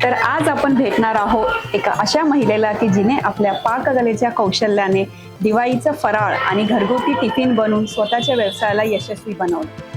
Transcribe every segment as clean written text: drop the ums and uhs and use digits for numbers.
तर आज आपण भेटणार आहोत एका अशा महिलेला की जिने आपल्या पाककलेच्या कौशल्याने दिवाळीचं फराळ आणि घरगुती टिफिन बनवून स्वतःच्या व्यवसायाला यशस्वी बनवलं.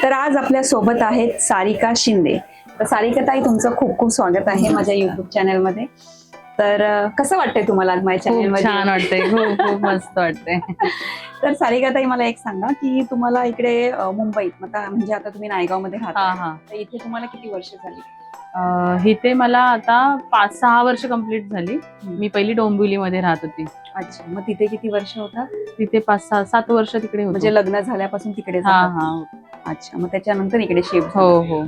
तर आज आपल्या सोबत आहेत सारिका शिंदे. तर सारिका ताई, तुमचं खूप खूप स्वागत आहे माझ्या युट्यूब चॅनल मध्ये. तर कसं वाटतंय तुम्हाला माझ्या चॅनल मध्ये? छान वाटतंय, खूप खूप मस्त वाटतंय. तर सारिका ताई, मला एक सांगा की तुम्हाला इकडे मुंबईत म्हणजे आता तुम्ही नायगाव मध्ये राहता, तर इथे तुम्हाला किती वर्ष झाली? इथे मला आता 5-6 वर्ष कंप्लीट झाली. मी पहिली डोंबिवलीमध्ये राहत होती. अच्छा, मग तिथे किती वर्ष होता? तिथे 5-7 वर्ष तिकडे होते. म्हणजे लग्न झाल्यापासून तिकडे? अच्छा, मग त्याच्यानंतर इकडे शिफ्ट? हो हो.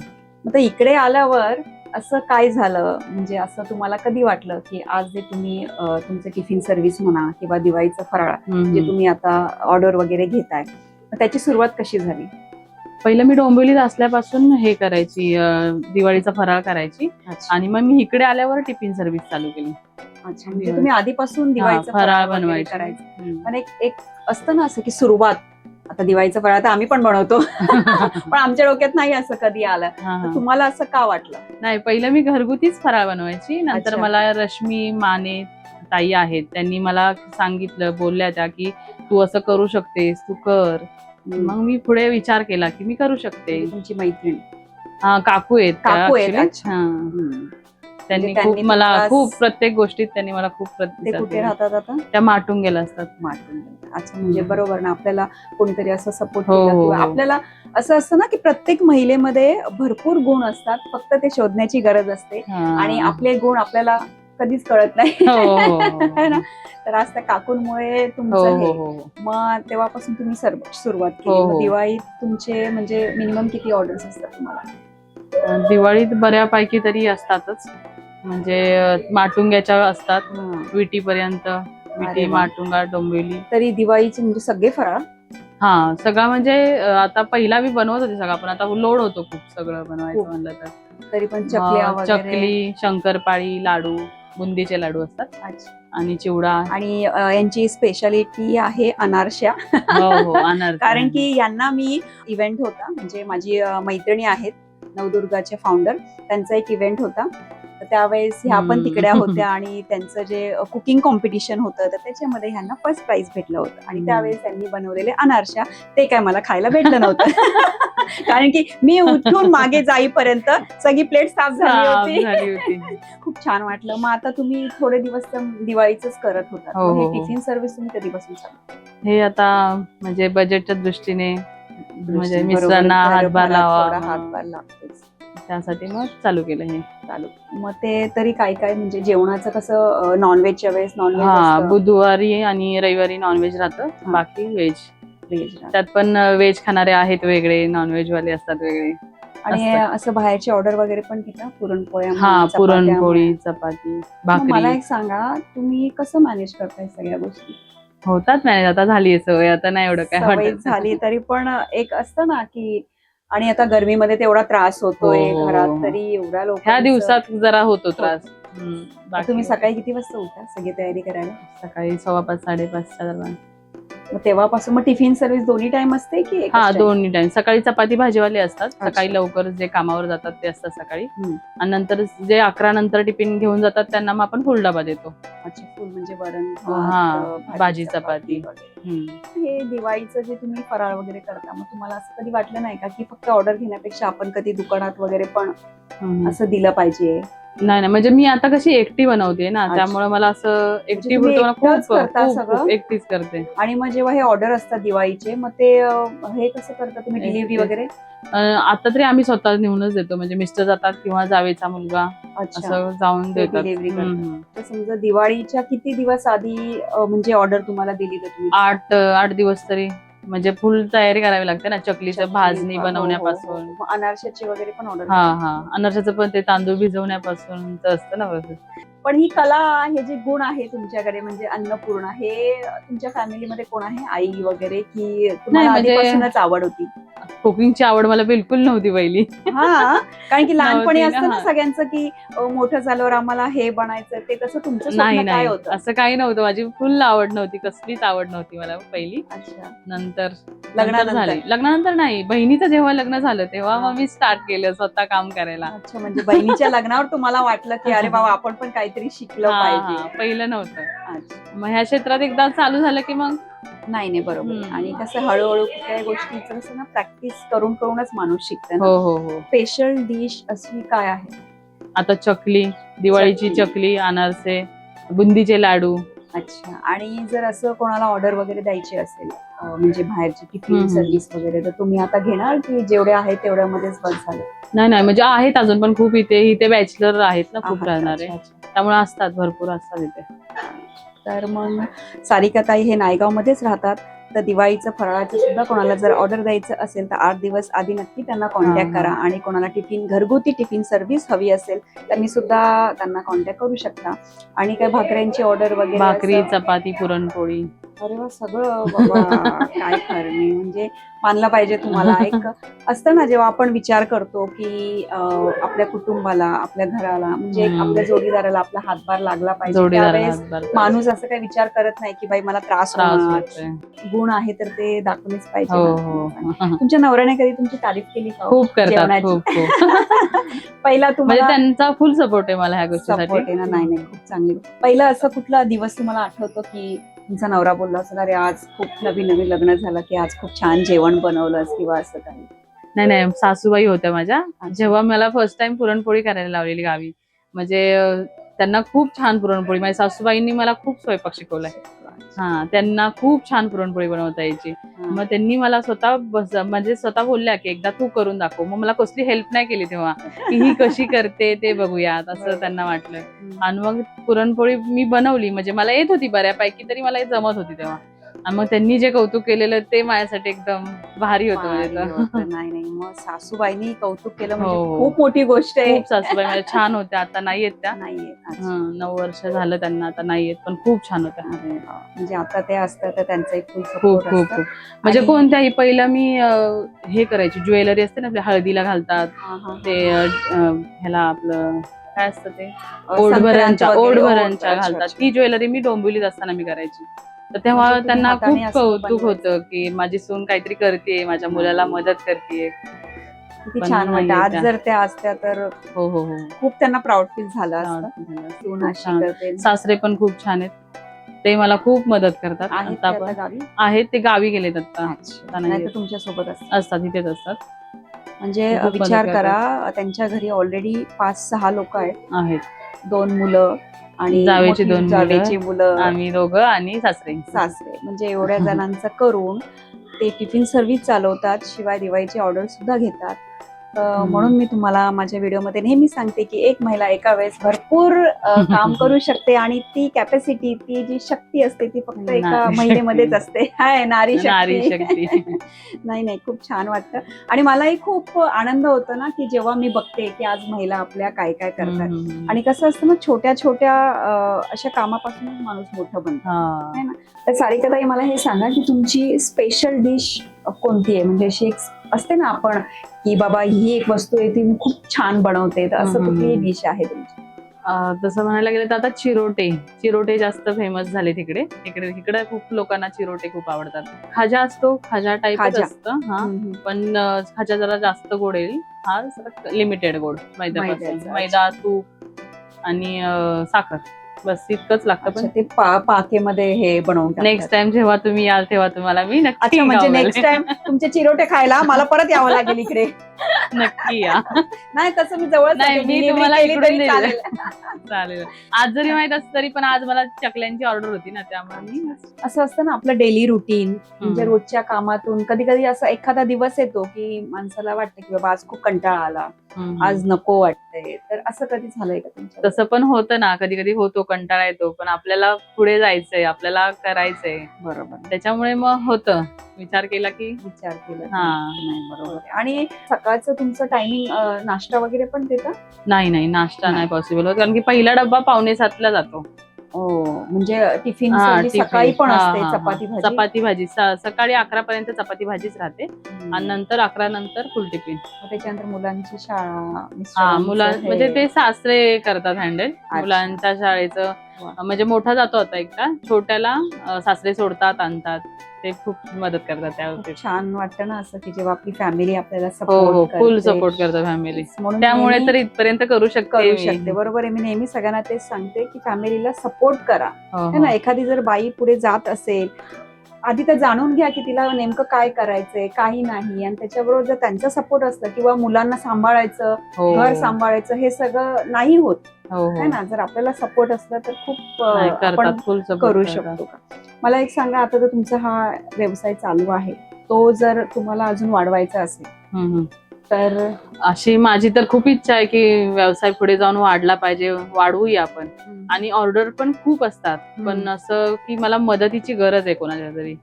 मग इकडे आल्यावर असं काय झालं, म्हणजे असं तुम्हाला कधी वाटलं की आज जे तुम्ही तुमचं टिफिन सर्व्हिस म्हणा किंवा दिवाळीचं फराळ जे तुम्ही आता ऑर्डर वगैरे घेताय, त्याची सुरुवात कशी झाली? पहिलं मी डोंबिवलीत असल्यापासून हे करायची, दिवाळीचा फराळ करायची. आणि मग मी इकडे आल्यावर टिफिन सर्व्हिस चालू केली. अच्छा, म्हणजे तुम्ही आधीपासून दिवाळीचा फराळ बनवायचा करायचं. पण एक असतं ना असं की सुरुवात, आता दिवाळीचा फराळ तर आम्ही पण बनवतो पण आमच्या डोक्यात नाही असं कधी आलं. तर तुम्हाला असं का वाटलं? नाही, पहिलं मी घरगुतीच फराळ बनवायची. नंतर मला रश्मी माने ताई आहेत, त्यांनी मला सांगितलं, बोलल्या त्या की तू असं करू शकतेस, तू कर. मग मी पुढे विचार केला की मी करू शकते. तुमची मैत्रीण? काकू आहेत. त्यांनी खूप मला खूप प्रत्येक गोष्टीत त्यांनी मला खूप प्रतिसाद. कुठे राहतात आता? त्या माटुंगेला असतात. माटुंगेला. अच्छा, म्हणजे बरोबर ना, आपल्याला कोणीतरी असं सपोर्ट केला किंवा आपल्याला असं असतं ना की प्रत्येक महिलेमध्ये भरपूर गुण असतात, फक्त ते शोधण्याची गरज असते आणि आपले गुण आपल्याला कधीच कळत नाही ना. तर आज त्या काकूंमुळे तुमचं मग तेव्हापासून तुम्ही सुरुवात केली. दिवाळीत तुमचे म्हणजे मिनिमम किती ऑर्डर्स असतात तुम्हाला? दिवाळीत बऱ्यापैकी तरी असतातच. म्हणजे माटुंग्याच्या असतात, विटी पर्यंत, विटी, माटुंगा, डोंबिवली. तरी दिवाळीचे म्हणजे सगळे फराळ? सगळं. म्हणजे आता पहिला मी बनवत होते सगळं, पण आता लोड होतो खूप सगळं बनवायचं म्हणलं तर. तरी पण चकली, शंकरपाळी, लाडू, बुंदीचे लाडू असतात आणि चिवडा. आणि यांची स्पेशालिटी आहे अनारशा. कारण की यांना मी इव्हेंट होता, म्हणजे माझी मैत्रिणी आहेत नवदुर्गाचे फाउंडर, त्यांचा एक इव्हेंट होता. तर त्यावेळेस ह्या पण तिकडे होत्या आणि त्यांचं जे कुकिंग कॉम्पिटिशन होतं तर त्याच्यामध्ये ह्यांना फर्स्ट प्राइज भेटलं होतं. आणि त्यावेळेस त्यांनी बनवलेले अनारशा, ते काय मला खायला भेटलं नव्हतं कारण की मी उठून मागे जाईपर्यंत सगळी प्लेट साफ झाली होती. खूप छान वाटलं. मग आता तुम्ही थोडे दिवस दिवाळीच करत होता, हे टिफिन सर्व्हिस तुम्ही कधीपासून चालू? हे आता म्हणजे बजेटच्या दृष्टीने, म्हणजे मिस्टरांना हातभार लागतोच, त्यासाठी मग चालू केलं हे. मग ते तरी काय काय, म्हणजे जेवणाचं कसं? नॉनव्हेजच्या वेळेस नॉनव्हेज? बुधवारी आणि रविवारी नॉनव्हेज राहतं, बाकी व्हेज. त्यात पण व्हेज खाणारे आहेत वेगळे, नॉनव्हेज वाले असतात वेगळे. आणि असं बाहेरची ऑर्डर वगैरे पण घेता? पुरणपोळ्या? पुरणपोळी, चपाती, भाकरी. मला एक सांगा, तुम्ही कसं मॅनेज करताय सगळ्या गोष्टी? होतात मॅनेज, आता झाली सवय, आता नाही एवढं काय झाली तरी पण एक असतं ना की, आणि आता गरमीमध्ये तेवढा त्रास होतोय घरात, तरी एवढ्या लोक ह्या दिवसात जरा होतो त्रास. तुम्ही सकाळी किती वाजता उठता सगळी तयारी करायला? सकाळी 5:15-5:30च्या दरम्यान. मग तेव्हापासून मग टिफिन सर्व्हिस दोन्ही टाइम असते की? दोन्ही टाइम. सकाळी चपाती भाजीवाले असतात, सकाळी लवकर जे कामावर जातात ते असतात सकाळी, आणि नंतर जे 11 नंतर टिफिन घेऊन जातात त्यांना मग आपण फुल डबा देतो. अच्छा, फुल म्हणजे वरण, भाजी, चपाती. हे दिवाळीचं जे तुम्ही फराळ वगैरे करता, मग तुम्हाला असं कधी वाटलं नाही का की फक्त ऑर्डर घेण्यापेक्षा आपण कधी दुकानात वगैरे पण असं दिलं पाहिजे? नाही, म्हणजे मी आता कशी एकटी बनवते ना, त्यामुळे मला असं एकटी खूप एकटीच करते. आणि मग जेव्हा हे ऑर्डर असतात दिवाळीचे, मग ते हे कसं करता तुम्ही, डिलिव्हरी वगैरे? आता तरी आम्ही स्वतः नेऊनच देतो, म्हणजे मिस्टर जातात किंवा जावेचा मुलगा असं जाऊन देतात. डिलिव्हरी करतात. तर समजा दिवाळीच्या किती दिवस आधी म्हणजे ऑर्डर तुम्हाला दिली तर तुम्ही? 8 दिवस तरी, म्हणजे फुल तयारी करावी लागते ना, चकलीचं भाजणी बनवण्यापासून. अनारशाची वगैरे पण ऑर्डर? अनारशाचं पण ते तांदूळ भिजवण्यापासून असतं ना. पण ही कला, हे जे गुण आहे तुमच्याकडे म्हणजे अन्नपूर्णा, हे तुमच्या फॅमिलीमध्ये कोण आहे, आई वगैरे, की तुम्हाला म्हणजे आधीपासूनच आवड होती? कुकिंगची आवड मला बिलकुल नव्हती पहिली. हा, कारण की लहानपणी नव्हती असतं ना, ना सगळ्यांचं की मोठं झाल्यावर आम्हाला हे बनायचं, ते तसं तुमचं नाही स्वप्न काय नाही होतं? असं काही नव्हतं. माझी फुल आवड नव्हती, कसलीच आवड नव्हती मला पहिली. अच्छा, नंतर लग्नानंतर? झाली. लग्नानंतर नाही, बहिणीचं जेव्हा लग्न झालं तेव्हा हा. मग मी स्टार्ट केलं स्वतः काम करायला. अच्छा, म्हणजे बहिणीच्या लग्नावर तुम्हाला वाटलं की अरे बाबा आपण पण काहीतरी शिकलं पाहिजे. पहिलं नव्हतं. अच्छा. मग ह्या क्षेत्रात एकदा चालू झालं की मग नाही बरोबर आहे. हम्म. आणि कसं हळूहळू कुठल्याही गोष्टीचं कसं ना, प्रॅक्टिस करून करूनच माणूस शिकतं ना. हो. स्पेशल डिश अशी काय आहे? आता चकली, दिवाळीची चकली. चकली, अनारसे, बुंदीचे लाडू. अच्छा, आणि जर असं कोणाला ऑर्डर वगैरे द्यायची असेल, म्हणजे बाहेरची टिफिन हम्म. सर्व्हिस वगैरे, तर तुम्ही आता घेणार की जेवढे आहे तेवढ्यामध्येच बस झालं? नाही म्हणजे आहेत अजून पण खूप इथे बॅचलर आहेत ना खूप आहात, राहणारे, अच्छा, अच्छा. त्यामुळे असतात, भरपूर असतात इथे. तर मग सारिकाताई हे नायगावमध्येच राहतात, तर दिवाळीचं फराळाचं सुद्धा कोणाला जर ऑर्डर द्यायचं असेल तर 8 दिवस आधी नक्की त्यांना कॉन्टॅक्ट करा. आणि कोणाला घरगुती टिफिन सर्व्हिस हवी असेल त्यांनी सुद्धा त्यांना कॉन्टॅक्ट करू शकता. आणि काय भाकऱ्यांची ऑर्डर वगैरे भाकरी, असं? चपाती, पुरणपोळी. अरे वा, सगळं बाबा काय खरं नाही, म्हणजे मानलं पाहिजे तुम्हाला. एक असतं ना, जेव्हा आपण विचार करतो की आपल्या कुटुंबाला, आपल्या घराला, म्हणजे एक आपल्या जोडीदाराला आपला हातभार लागला पाहिजे, जोडीदाराला त्यावेळेस हातभार माणूस असं काही विचार करत नाही की बाई मला त्रास होणार. होतोय. गुण आहे तर ते दाखवलेच पाहिजे हो ना. तुमच्या नवऱ्याने कधी तुमची तारीफ केली का हो? खूप करतात, जेवणाची? खूप. पहिला म्हणजे तुम्हाला त्यांचा फुल सपोर्ट आहे मला ह्या सपोर्ट आहे गोष्टीसाठी. ना? नाही खूप चांगली. पहिला असं कुठला दिवस तुम्हाला आठवतो की तुमचा नवरा बोलला असेल अरे आज खूप नवीन लग्न झालं की आज खूप छान जेवण बनवलंस, किंवा असं काही? नाही सासूबाई होत्या माझ्या, जेव्हा मला फर्स्ट टाइम पुरणपोळी करायला लावलेली गावी, म्हणजे त्यांना खूप छान पुरणपोळी, माझ्या सासूबाईंनी मला खूप स्वयंपाक शिकवलाय. त्यांना खूप छान पुरणपोळी बनवता यायची. मग त्यांनी मला स्वतः बोलल्या की एकदा तू करून दाखव. मग मला कसली हेल्प नाही केली तेव्हा, की ही कशी करते ते बघूयात, असं त्यांना वाटलं. आणि मग पुरणपोळी मी बनवली, म्हणजे मला येत होती बऱ्यापैकी, तरी मला जमत होती तेव्हा. आणि मग त्यांनी जे कौतुक केलेलं ते माझ्यासाठी एकदम भारी होतं. नाही मग सासूबाईंनी कौतुक केलं म्हणजे हो. खूप मोठी गोष्ट आहे. खूप सासूबाई माझ्या छान होत्या, आता नाही आहेत त्या. नाहीये. 9 वर्ष झालं त्यांना, आता नाही आहेत, पण खूप छान होत्या. म्हणजे आता ते असतात तर त्यांचा एक फुल खूप सपोर्ट असतं. म्हणजे कोणत्याही, पहिलं मी हे करायची, ज्वेलरी असते ना आपल्या हळदीला घालतात ते, ह्याला आपलं काय असतं ते, ओढभरांच्या घालतात, ती ज्वेलरी मी डोंबिवलीत असताना मी करायची. तर तेव्हा म्हणजे तुम्ही त्यांना हाताने खूप असं कौतुक बनवायचं? होतं की माझी सून काहीतरी करते, माझ्या मुलाला मदत करते. किती पण छान वाटतं. नाहीये आज त्या. जर त्या असत्या तर हो खूप त्यांना प्राऊड फील झालं असतं. सून खूप अशी छान. करते. सासरे पण खूप छान आहेत, ते मला खूप मदत करतात. आहेत आता ते आता पण गावी? आहेत, ते गावी गेलेत आता. नाही तर तुमच्या सोबत असतात, इथेच असतात. म्हणजे खूप मदत विचार करतात. करा, त्यांच्या घरी ऑलरेडी 5-6 लोक आहेत. 2 मुलं आणि जावेची मोठी 2 जावेची मुलं, आम्ही दोघं आणि सासरे. म्हणजे एवढ्या जणांचं करून ते टिफिन सर्व्हिस चालवतात, शिवाय दिवाळीची ऑर्डर सुद्धा घेतात. म्हणून मी तुम्हाला माझ्या व्हिडिओमध्ये नेहमी सांगते की एक महिला एका वेळेस भरपूर काम करू शकते, आणि ती कॅपॅसिटी, ती जी शक्ती असते ती फक्त एका महिलेमध्येच असते. हाय, नारी शक्ती. नाही खूप छान वाटतं. आणि मलाही खूप आनंद होतो ना की जेव्हा मी बघते की आज महिला आपल्या काय काय करतात. आणि कसं असतं ना, छोट्या छोट्या अशा कामापासूनच माणूस मोठं बनतो, है ना? तर सारिकाताई मला हे सांगा की तुमची स्पेशल डिश कोणती आहे? म्हणजे अशी एक असते ना आपण की बाबा ही एक वस्तू आहे ती खूप छान बनवते, तर असं कुठली डिश आहे तुमची? तसं म्हणायला गेलं तर आता चिरोटे जास्त फेमस झाले तिकडे. इकडे खूप लोकांना चिरोटे खूप आवडतात. खाजा असतो, खाजा टाईप असतं, पण खाजा जरा जास्त गोड येईल, हा लिमिटेड गोड, मैदा, तूप आणि साखर, बस इतकंच लागतं. पण ते पाकेमध्ये हे बनवून नेक्स्ट टाइम जेव्हा तुम्ही याल तेव्हा तुम्हाला मी नक्की, म्हणजे नेक्स्ट टाइम तुमचे चिरोटे खायला मला परत यावं लागेल इकडे. नक्की या. नाही तसं मी जवळ नाही, मी तुम्हाला इकडून चालेल. आज जरी माहित असतं तरी पण आज मला चकल्यांची ऑर्डर होती ना, त्यामुळे असं असतं ना आपलं डेली रुटीन, म्हणजे रोजच्या कामातून कधी कधी असा एखादा दिवस येतो की माणसाला वाटतं की बाबा आज खूप कंटाळा आला, आज नको वाटतंय, तर असं कधी झालंय का तुमच्या? तसं पण होतं ना, कधी कधी होतो, कंटाळा येतो, पण आपल्याला पुढे जायचंय, आपल्याला करायचंय. बरोबर, त्याच्यामुळे मग होतं, विचार केला की विचार केला. हा. नाही, बरोबर आहे. आणि सकाळचं तुमचं टायमिंग नाश्ता वगैरे पण देतं? नाही, नाश्ता नाही. नाही पॉसिबल होत, कारण की पहिला डब्बा 5:45ला जातो. म्हणजे टिफिन हा, सर्व्हिस टिफिन. सकाळी पण हा, असते, हा, हा. चपाती भाजी? चपाती भाजी सकाळी 11 पर्यंत चपाती भाजीच राहते, आणि नंतर 11 नंतर फुल टिफिन. मग त्याच्यानंतर मुलांची शाळा, हा, मिस्टरांचं म्हणजे हे. ते सासरे करतात हँडल मुलांच्या शाळेचं. वा. म्हणजे मोठा जातो आता एकटा, छोट्याला सासरे सोडतात, आणतात, ते खूप मदत करतात त्यावरती. खूप छान वाटतं ना असं, की जेव्हा आपली फॅमिली आपल्याला हो, सपोर्ट फुल करते. सपोर्ट करतात फॅमिली, म्हणून त्यामुळे नेहमी तर इथपर्यंत करू करू मी. शकते. बरोबर आहे, मी नेहमी सगळ्यांना तेच सांगते की फॅमिलीला सपोर्ट करा. हो, है ना, एखादी जर बाई पुढे जात असेल, आधी तर जाणून घ्या की तिला नेमकं काय करायचंय, काही नाही, आणि त्याच्याबरोबर जर त्यांचा सपोर्ट असला किंवा मुलांना सांभाळायचं, हो, घर सांभाळायचं, हे सगळं नाही होत. हो, है ना, जर आपल्याला सपोर्ट असला तर खूप नाही, आपण करतात, फुल सपोर्ट करू करतात. शकतो का? मला एक सांगा, आता जर तुमचा हा व्यवसाय चालू आहे, तो जर तुम्हाला अजून वाढवायचा असेल तर? अशी माझी तर खूप इच्छा आहे की व्यवसाय पुढे जाऊन वाढला पाहिजे, वाढवूया आपण. आणि ऑर्डर पण खूप असतात, पण असं की मला मदतीची गरज आहे कोणाच्या तरी.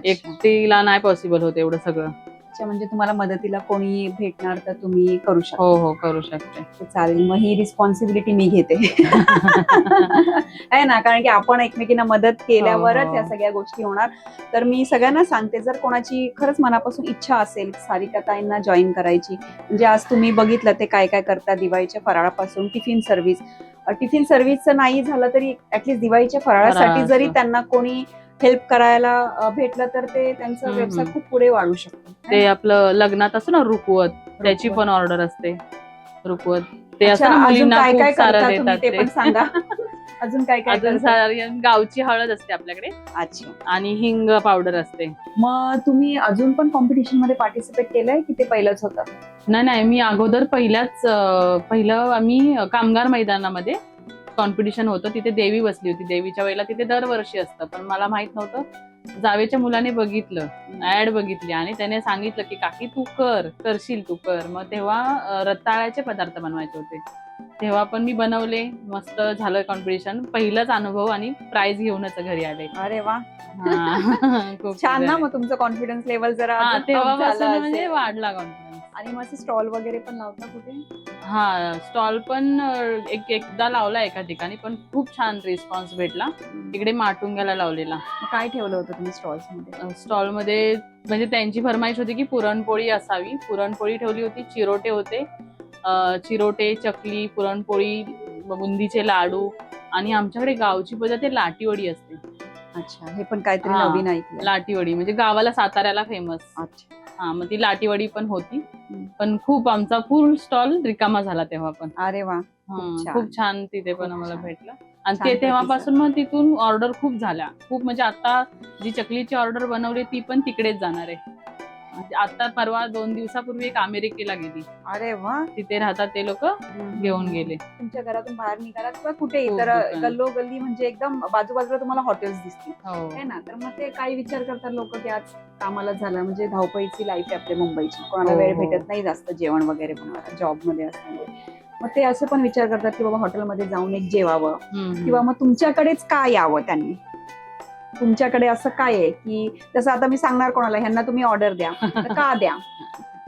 एकटीला नाही पॉसिबल होत एवढं सगळं. म्हणजे तुम्हाला मदतीला कोणी भेटणार तर तुम्ही करू शकता? हो, करू शकते. चालेल, मग ही रिस्पॉन्सिबिलिटी मी घेते. आहे ना, कारण की आपण एकमेकींना मदत केल्यावरच या सगळ्या गोष्टी होणार. तर मी सगळ्यांना सांगते, जर कोणाची खरंच मनापासून इच्छा असेल सारिका ताईंना जॉईन करायची, म्हणजे आज तुम्ही बघितलं ते काय काय करतात, दिवाळीच्या फराळापासून टिफिन सर्व्हिसचं नाही झालं तरी ऍटलीस्ट दिवाळीच्या फराळासाठी जरी त्यांना कोणी हेल्प करायला भेटलं तर ते त्यांचा व्यवसाय खूप पुढे वाढू शकतो. ते आपलं लग्नात असतं ना रुखवत, त्याची पण ऑर्डर असते. रुखवत ते असं अजून मुलींना काय खूप काय सारं करता तुम्ही देतात ते पण सांगा. अजून काय काय अजून गावची हळद असते आपल्याकडे. अच्छा. आणि हिंग पावडर असते. मग तुम्ही अजून पण कॉम्पिटिशन मध्ये पार्टिसिपेट केलंय की ते पहिलंच होतं? नाही, मी अगोदर पहिलं आम्ही कामगार मैदानामध्ये कॉम्पिटिशन होतं, तिथे देवी बसली होती. देवीच्या वेळेला तिथे दरवर्षी असतं, पण मला माहित नव्हतं. जावेच्या मुलाने बघितलं, ऍड बघितली, आणि त्याने सांगितलं की काकी तू करशील, तू कर. मग तेव्हा रताळ्याचे पदार्थ बनवायचे होते, तेव्हा पण मी बनवले. मस्त झालं कॉम्पिटिशन, पहिलाच अनुभव, आणि प्राइज घेऊनच घरी आले. अरे वा, खूप छान ना. मग तुमचं कॉन्फिडन्स लेवल जरा तेव्हापासून म्हणजे वाढला कॉन्फिडन्स. आणि मग स्टॉल वगैरे पण लावता कुठे? हा, स्टॉल पण एकदा लावला एका ठिकाणी, पण खूप छान रिस्पॉन्स भेटला. इकडे माटुंग्याला लावलेला. काय ठेवलं होतं तुम्ही स्टॉल्स मध्ये? स्टॉल मध्ये म्हणजे त्यांची फरमाईश होती की पुरणपोळी असावी. पुरणपोळी ठेवली होती, चिरोटे होते, चिरोटे, चकली, पुरणपोळी, बुंदीचे लाडू, आणि आमच्याकडे गावची पद्धत ते लाटीवडी असते. अच्छा, हे पण काहीतरी नवीन ऐकलं. लाटीवडी म्हणजे गावाला, साताऱ्याला फेमस. अच्छा. हा, मग ती लाटीवडी पण होती. पण खूप आमचा फुल स्टॉल रिकामा झाला तेव्हा पण. अरे वा, खूप छान तिथे पण आम्हाला भेटलं. आणि ते तेव्हापासून मग तिथून ऑर्डर खूप झाल्या. खूप म्हणजे आता जी चकलीची ऑर्डर बनवली ती पण तिकडेच जाणार आहे. आता परवा 2 दिवसापूर्वी एक अमेरिकेला गेली. अरे वा, तिथे राहतात ते लोक, घेऊन गेले. तुमच्या घरातून बाहेर निघाला किंवा कुठे इतर गल्लोगल्ली, म्हणजे एकदम बाजूबाजूला तुम्हाला हॉटेल्स दिसतील, है ना, तर मग ते काय विचार करतात लोक की आज कामाला झालं, म्हणजे धावपळीची लाईफ आहे आपल्या मुंबईची, कोणाला वेळ भेटत नाही जास्त जेवण वगैरे बनवायला, जॉब मध्ये असल्यामुळे. मग ते असं पण विचार करतात की बाबा हॉटेलमध्ये जाऊन एक जेवावं, किंवा मग तुमच्याकडेच का यावं त्यांनी. तुमच्याकडे असं काय आहे की जसं आता मी सांगणार कोणाला, ह्यांना तुम्ही ऑर्डर द्या, का द्या?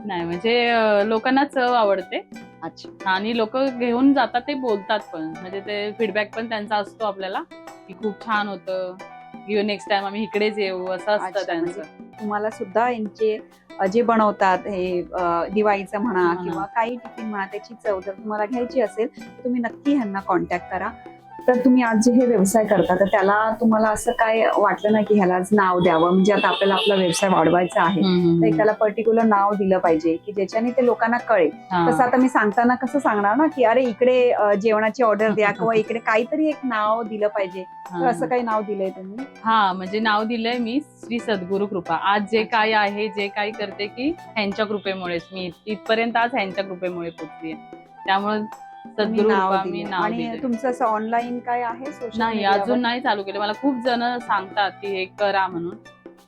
नाही, म्हणजे लोकांना चव आवडते. अच्छा. आणि लोक घेऊन जातात, ते बोलतात पण, म्हणजे ते फीडबॅक पण त्यांचा असतो आपल्याला की खूप छान होतं, नेक्स्ट टाइम आम्ही इकडेच येऊ, असं असतं त्यांचं. तुम्हाला सुद्धा यांचे जे बनवतात हे दिवाळीचं म्हणा किंवा काही टिफिन म्हणा, त्याची चव जर तुम्हाला घ्यायची असेल तर तुम्ही नक्की ह्यांना कॉन्टॅक्ट करा. तर तुम्ही आज जे हे व्यवसाय करता, तर त्याला तुम्हाला असं काय वाटलं ना की ह्यालाच नाव द्यावं, म्हणजे आता आपल्याला आपला व्यवसाय वाढवायचा आहे तर त्याला पर्टिक्युलर नाव दिलं पाहिजे की ज्याच्याने ते लोकांना कळेल. तसं आता मी सांगताना कसं सांगणार ना की अरे इकडे जेवणाची ऑर्डर द्या, किंवा इकडे काहीतरी एक नाव दिलं पाहिजे. तर असं काही नाव दिलंय तुम्ही? हा, म्हणजे नाव दिलंय मी श्री सद्गुरु कृपा. आज जे काय आहे, जे काही करते, की ह्यांच्या कृपेमुळेच मी इथपर्यंत आज ह्यांच्या कृपेमुळे पोहोचली आहे. त्यामुळे सद्गुरु कृपा मी नाव आणि दिलंय. तुमचं असं ऑनलाईन काय आहे? नाही, अजून नाही चालू केलं. मला खूप जण सांगतात की हे करा म्हणून,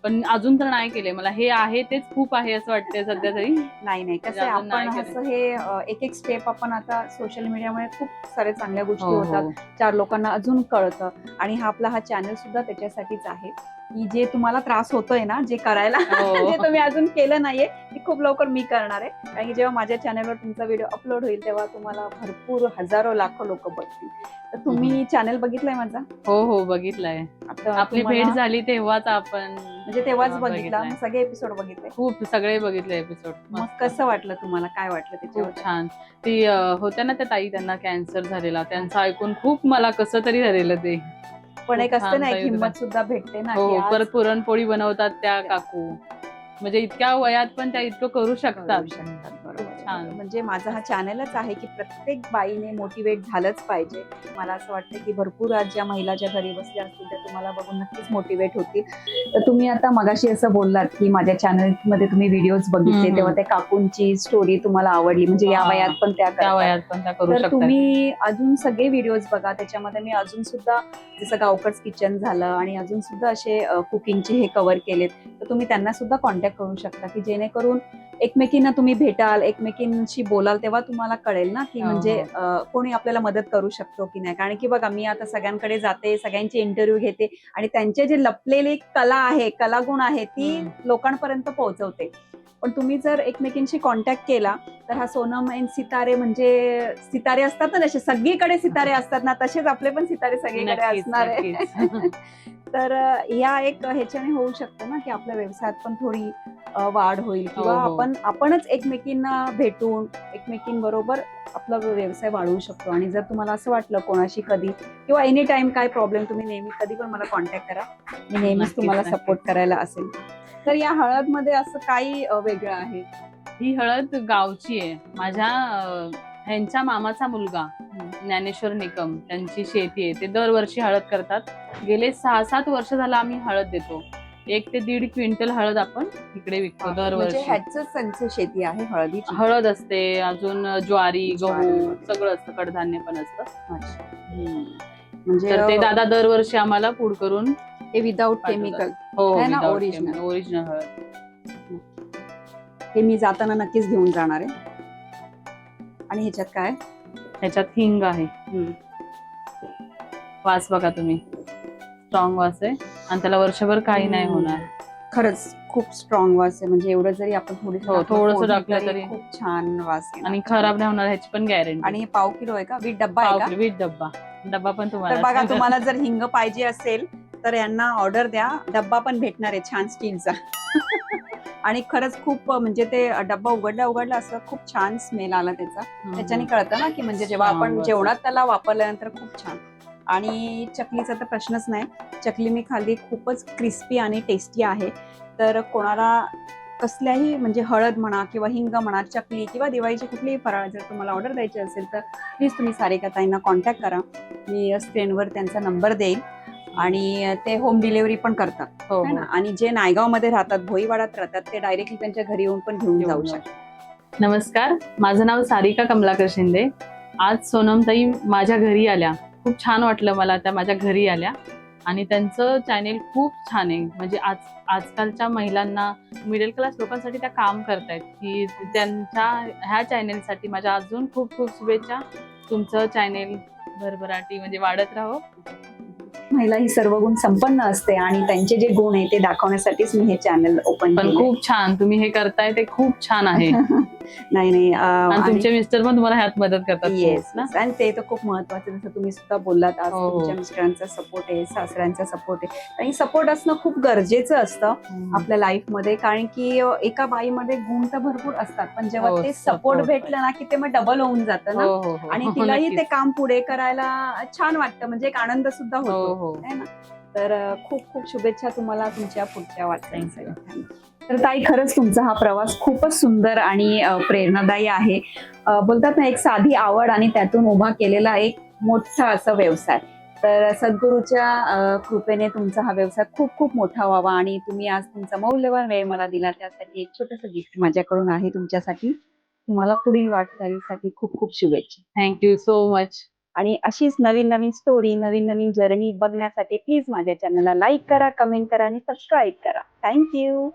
पण अजून तर नाही केले. मला हे आहे तेच खूप आहे असं वाटतंय सध्या तरी. नाही कसं आहे, अजून नाही आपण केलं. असं हे एक एक स्टेप आपण आता सोशल मीडियामुळे खूप सारे चांगल्या गोष्टी हो होतात, हो 4 लोकांना अजून कळतं. आणि हा चॅनल सुद्धा त्याच्यासाठीच आहे, की जे तुम्हाला त्रास होतोय ना जे करायला हो. जे तुम्ही अजून केलं नाहीये ते खूप लवकर मी करणार आहे. कारण की जेव्हा माझ्या चॅनलवर तुमचा व्हिडिओ अपलोड होईल तेव्हा तुम्हाला भरपूर हजारो लाखो लोक बघतील. तर तुम्ही चॅनल बघितलाय माझा? हो हो बघितलाय. आता आपली भेट झाली तेव्हाच आपण म्हणजे तेव्हाच बघितला, बघितलाय. मग सगळे एपिसोड बघितले? खूप सगळे बघितले एपिसोड. मग कसं वाटलं तुम्हाला? काय वाटलं त्याच्यावर? खूप छान. ती होत्या ना त्या ताई, त्यांना कॅन्सर झालेला, त्यांचं ऐकून खूप मला कसं तरी झालेलं ते. पण खूप एक असते छान ना, एक ताई होत्या. हिंमत सुद्धा भेटते ना, हो की हो. आज परत पुरणपोळी बनवतात त्या काकू. म्हणजे इतक्या वयात पण त्या इतकं करू शकतात. करू शकतात. बरोबर आहे. छान. म्हणजे माझा हा चॅनलच आहे की प्रत्येक बाईने मोटिवेट झालंच पाहिजे. मला असं वाटतं की भरपूर आज ज्या महिला ज्या घरी बसल्या असतील त्या तुम्हाला बघून नक्कीच मोटिवेट होतील. तर तुम्ही आता मगाशी असं बोललात की माझ्या चॅनलमध्ये तुम्ही व्हिडिओज बघितले तेव्हा त्या काकूंची स्टोरी तुम्हाला आवडली, म्हणजे या वयात पण त्या त्या करतात. वयात पण त्या करू तर शकतात. तुम्ही अजून सगळे व्हिडिओज बघा, त्याच्यामध्ये मी अजून सुद्धा जसं गावकर्स किचन झालं आणि अजून सुद्धा असे कुकिंगचे हे कव्हर केलेत. तर तुम्ही त्यांना सुद्धा कॉन्टॅक्ट करू शकता, की जेणेकरून एकमेकींना तुम्ही भेटाल, एकमेकींशी बोलाल, तेव्हा तुम्हाला कळेल ना की हो, म्हणजे हो. कोणी आपल्याला मदत करू शकतो की नाही. कारण की बघा, मी आता सगळ्यांकडे जाते, सगळ्यांचे इंटरव्ह्यू घेते आणि त्यांचे जे लपलेली कला आहे, कलागुण आहे ती लोकांपर्यंत पोहोचवते. पण तुम्ही जर एकमेकींशी कॉन्टॅक्ट केला तर हा सोनम एंड सितारे, म्हणजे सितारे असतात ना जसे सगळीकडे सितारे असतात ना, तसेच आपले पण सितारे सगळीकडे नक्कीच, असणार आहे. नक्कीच. तर या एक ह्याच्याने होऊ शकतं ना की आपल्या व्यवसायात पण थोडी वाढ होईल, हो, किंवा हो. आपणच एकमेकींना भेटून एकमेकींबरोबर आपला व्यवसाय वाढवू शकतो. आणि जर तुम्हाला असं वाटलं कोणाशी कधी किंवा एनी टाइम काय प्रॉब्लेम, तुम्ही नेहमी कधी पण मला कॉन्टॅक्ट करा, मी नेहमीच नक्कीच, तुम्हाला नक्कीच. सपोर्ट करायला असेल. तर या हळदमध्ये असं काही वेगळं आहे? ही हळद गावची आहे. माझ्या ह्यांच्या मामाचा मुलगा ज्ञानेश्वर निकम, त्यांची शेती आहे. ते दरवर्षी हळद करतात. गेले 6-7 वर्ष झालं आम्ही हळद देतो. 1 ते 1.5 क्विंटल हळद आपण इकडे विकतो म्हणजे दरवर्षी. ह्याच त्यांची शेती आहे हळदीची? हळद असते, अजून ज्वारी, ज्वारी गहू वगैरे. सगळं असतं, कडधान्य पण असतं. अच्छा. म्हणजे तर ते दादा दरवर्षी आम्हाला पूड करून हे विदाउट पाठवतात. केमिकल हो, आहे ना, विदाउट ओरिजिनल? ओरिजिनल हळद. हे मी जाताना नक्कीच घेऊन जाणार आहे. आणि ह्याच्यात काय? ह्याच्यात हिंग आहे. वास बघा तुम्ही, स्ट्रॉंग वास आहे आणि त्याला वर्षभर काही नाही होणार. खरंच खूप स्ट्रॉंग वास आहे, म्हणजे एवढं जरी आपण थोडंसं टाकलं तरी खूप छान वास येणार. आणि खराब नाही होणार ह्याची पण गॅरंटी. आणि हे पाव किलो आहे का? वीट डब्बा आहे का? वीट डब्बा पण तर तुम्हाला. बघा, तुम्हाला जर हिंग पाहिजे असेल तर यांना ऑर्डर द्या, डब्बा पण भेटणार आहे छान स्टीलचा. आणि खरंच खूप, म्हणजे ते डब्बा उघडला असं खूप छान स्मेल आला त्याचा. त्याच्याने कळतं ना की म्हणजे जेव्हा आपण जेवणात त्याला वापरल्यानंतर खूप छान. आणि चकलीचा तर प्रश्नच नाही, चकली मी खाल्ली, खूपच क्रिस्पी आणि टेस्टी आहे. तर कोणाला कसल्याही, म्हणजे हळद म्हणा किंवा हिंग म्हणा, चकली किंवा दिवाळीची कुठलीही फराळ जर तुम्हाला ऑर्डर द्यायची असेल तर प्लीज तुम्ही सारिका ताईंना कॉन्टॅक्ट करा. मी स्क्रीनवर त्यांचा नंबर देईल आणि ते होम डिलिव्हरी पण करतात. हो, है ना. आणि जे नायगावमध्ये राहतात, भोईवाडात राहतात, ते डायरेक्टली त्यांच्या घरी येऊन पण घेऊन जाऊ शकतात. नमस्कार, माझं नाव सारिका कमलाकर शिंदे. आज सोनमताई माझ्या घरी आल्या. खूप छान वाटलं मला, त्या माझ्या घरी आल्या आणि त्यांचं चॅनेल खूप छान आहे. म्हणजे आजकालच्या महिलांना, मिडल क्लास लोकांसाठी त्या काम करतायत, की त्यांच्या ह्या चॅनेलसाठी माझ्या अजून खूप खूप शुभेच्छा. तुमचं चॅनेल भरभराटी म्हणजे वाढत राहो. महिला ही सर्व गुण संपन्न असते आणि त्यांचे जे गुण आहे ते दाखवण्यासाठीच मी हे चॅनल ओपन पण केलं. खूप छान, तुम्ही हे करताय ते खूप छान आहे. नाही आणि तुमचे मिस्टर पण तुम्हाला ह्यात मदत करतात. येस, आणि ते तर खूप महत्वाचं. जसं तुम्ही सुद्धा बोललात, आज हो. तुमच्या मिस्टरांचा सपोर्ट आहे, सासऱ्यांचा सपोर्ट आहे. आणि सपोर्ट असणं खूप गरजेचं असतं आपल्या लाईफमध्ये, कारण की एका बाईमध्ये गुण तर भरपूर असतात, पण जेव्हा हो, ते support सपोर्ट भेटलं ना की ते मग डबल होऊन जातं ना. हो. आणि तिलाही ते काम पुढे करायला छान वाटतं, म्हणजे एक आनंद सुद्धा होतो, हो. है ना. तर खूप खूप शुभेच्छा तुम्हाला तुमच्या पुढच्या वाटचालीसाठी. तर ताई, खरंच तुमचा हा प्रवास खूपच सुंदर आणि प्रेरणादायी आहे. बोलतात ना, एक साधी आवड आणि त्यातून उभा केलेला एक मोठा असा व्यवसाय. तर सद्गुरूच्या कृपेने तुमचा हा व्यवसाय खूप खूप मोठा व्हावा आणि तुम्ही आज तुमचा मौल्यवान वेळ मला दिला, त्यासाठी एक छोटंसं गिफ्ट माझ्याकडून आहे तुमच्यासाठी. तुम्हाला पुढील वाटचालीसाठी खूप खूप शुभेच्छा. Thank you so much. आणि अशीच नवीन नवीन स्टोरी, नवीन नवीन जर्नी बघण्यासाठी प्लीज माझ्या चॅनलला लाईक करा, कमेंट करा आणि सबस्क्राईब करा. थँक्यू.